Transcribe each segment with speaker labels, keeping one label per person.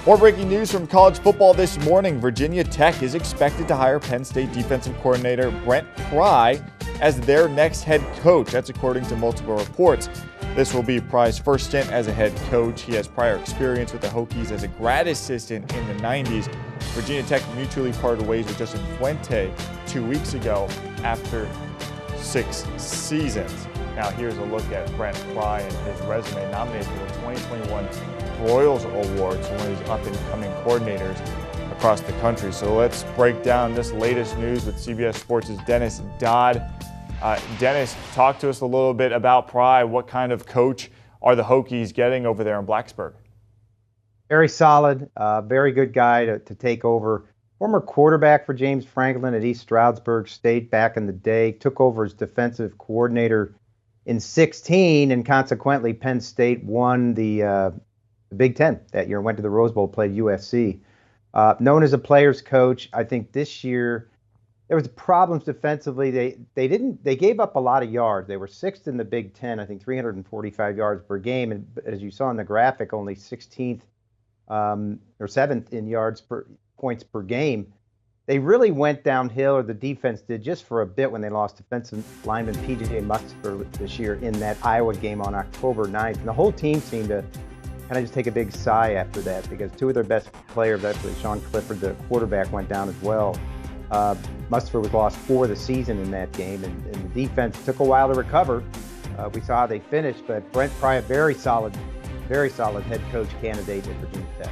Speaker 1: More breaking news from college football this morning. Virginia Tech is expected to hire Penn State defensive coordinator Brent Pry as their next head coach. That's according to multiple reports. This will be Pry's first stint as a head coach. He has prior experience with the Hokies as a grad assistant in the 90s. Virginia Tech mutually parted ways with Justin Fuente 2 weeks ago after 6 seasons. Now here's a look at Brent Pry and his resume, nominated for the 2021 Royals Awards, one of these up-and-coming coordinators across the country. So let's break down this latest news with CBS Sports' Dennis Dodd. Dennis, talk to us a little bit about Pry. What kind of coach are the Hokies getting over there in Blacksburg?
Speaker 2: Very solid, very good guy to take over. Former quarterback for James Franklin at East Stroudsburg State back in the day, took over as defensive coordinator in 2016, and consequently Penn State won the Big Ten that year, went to the Rose Bowl, played USC. Known as a player's coach, I think this year there was problems defensively. They gave up a lot of yards. They were sixth in the Big Ten, I think 345 yards per game, and as you saw in the graphic, only 16th or 7th in points per game. They really went downhill, or the defense did, just for a bit when they lost defensive lineman P.J. Muxfer this year in that Iowa game on October 9th. And the whole team seemed to kind of just take a big sigh after that, because two of their best players, actually Sean Clifford, the quarterback, went down as well. Muxfer was lost for the season in that game, and the defense took a while to recover. We saw how they finished, but Brent Pry, a very solid head coach candidate at Virginia Tech.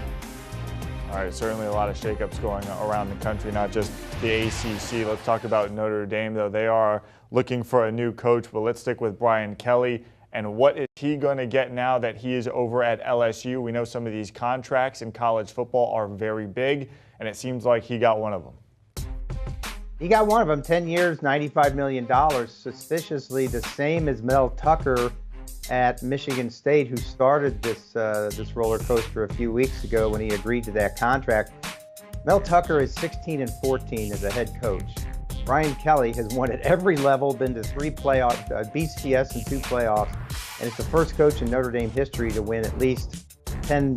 Speaker 1: All right, certainly a lot of shakeups going around the country, not just the ACC. Let's talk about Notre Dame, though. They are looking for a new coach, but let's stick with Brian Kelly. And what is he going to get now that he is over at LSU? We know some of these contracts in college football are very big, and it seems like he got one of them.
Speaker 2: He got one of them, 10 years, $95 million, suspiciously the same as Mel Tucker at Michigan State, who started this roller coaster a few weeks ago when he agreed to that contract. Mel Tucker is 16-14 as a head coach. Brian Kelly has won at every level, been to 3 playoffs, BCS and 2 playoffs, and it's the first coach in Notre Dame history to win at least 10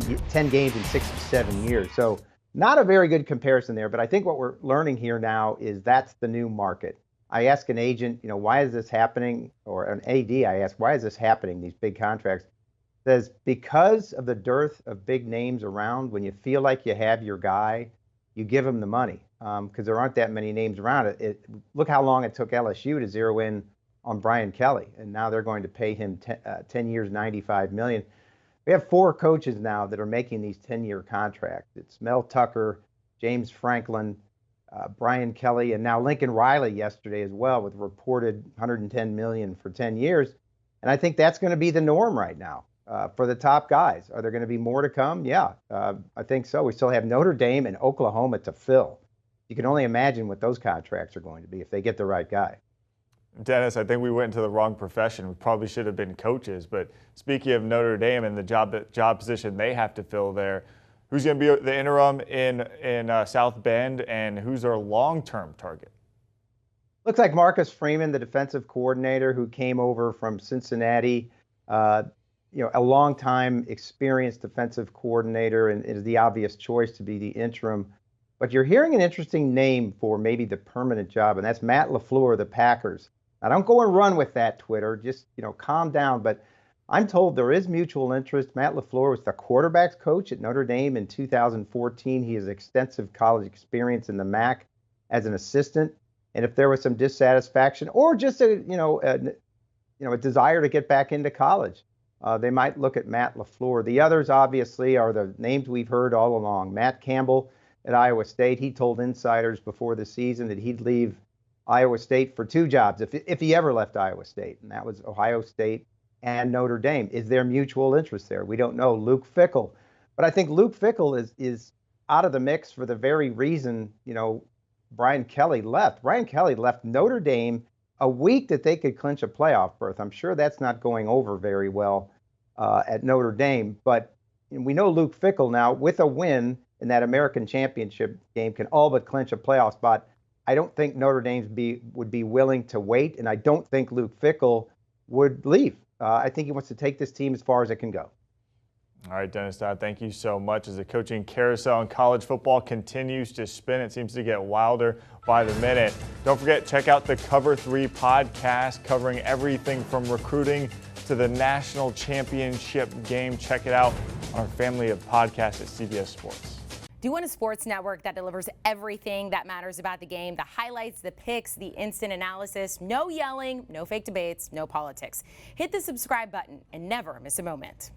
Speaker 2: games in 6 to 7 years. So not a very good comparison there, but I think what we're learning here now is that's the new market. I ask an agent, why is this happening? Or an AD, I ask, why is this happening, these big contracts? It says, because of the dearth of big names around, when you feel like you have your guy, you give him the money, because there aren't that many names around. Look how long it took LSU to zero in on Brian Kelly, and now they're going to pay him 10 years, $95 million. We have 4 coaches now that are making these 10-year contracts. It's Mel Tucker, James Franklin, Brian Kelly, and now Lincoln Riley yesterday as well, with reported $110 million for 10 years. And I think that's going to be the norm right now for the top guys. Are there going to be more to come? Yeah, I think so. We still have Notre Dame and Oklahoma to fill. You can only imagine what those contracts are going to be if they get the right guy.
Speaker 1: Dennis, I think we went into the wrong profession. We probably should have been coaches. But speaking of Notre Dame and the job position they have to fill there, who's going to be the interim in South Bend, and who's their long-term target?
Speaker 2: Looks like Marcus Freeman, the defensive coordinator who came over from Cincinnati, a long-time experienced defensive coordinator, and is the obvious choice to be the interim. But you're hearing an interesting name for maybe the permanent job, and that's Matt Lafleur of the Packers. Now, don't go and run with that, Twitter. Just, calm down. But I'm told there is mutual interest. Matt Lafleur was the quarterback's coach at Notre Dame in 2014. He has extensive college experience in the MAC as an assistant. And if there was some dissatisfaction or just a desire to get back into college, they might look at Matt Lafleur. The others, obviously, are the names we've heard all along. Matt Campbell at Iowa State. He told insiders before the season that he'd leave Iowa State for 2 jobs if he ever left Iowa State, and that was Ohio State and Notre Dame. Is there mutual interest there? We don't know. Luke Fickell. But I think Luke Fickell is out of the mix for the very reason, Brian Kelly left. Brian Kelly left Notre Dame a week that they could clinch a playoff berth. I'm sure that's not going over very well at Notre Dame. But we know Luke Fickell now, with a win in that American Championship game, can all but clinch a playoff spot. I don't think Notre Dame would be willing to wait, and I don't think Luke Fickell would leave. I think he wants to take this team as far as it can go.
Speaker 1: All right, Dennis Dodd, thank you so much. As the coaching carousel in college football continues to spin, it seems to get wilder by the minute. Don't forget, check out the Cover 3 podcast covering everything from recruiting to the national championship game. Check it out on our family of podcasts at CBS Sports.
Speaker 3: Do you want a sports network that delivers everything that matters about the game? The highlights, the picks, the instant analysis, no yelling, no fake debates, no politics. Hit the subscribe button and never miss a moment.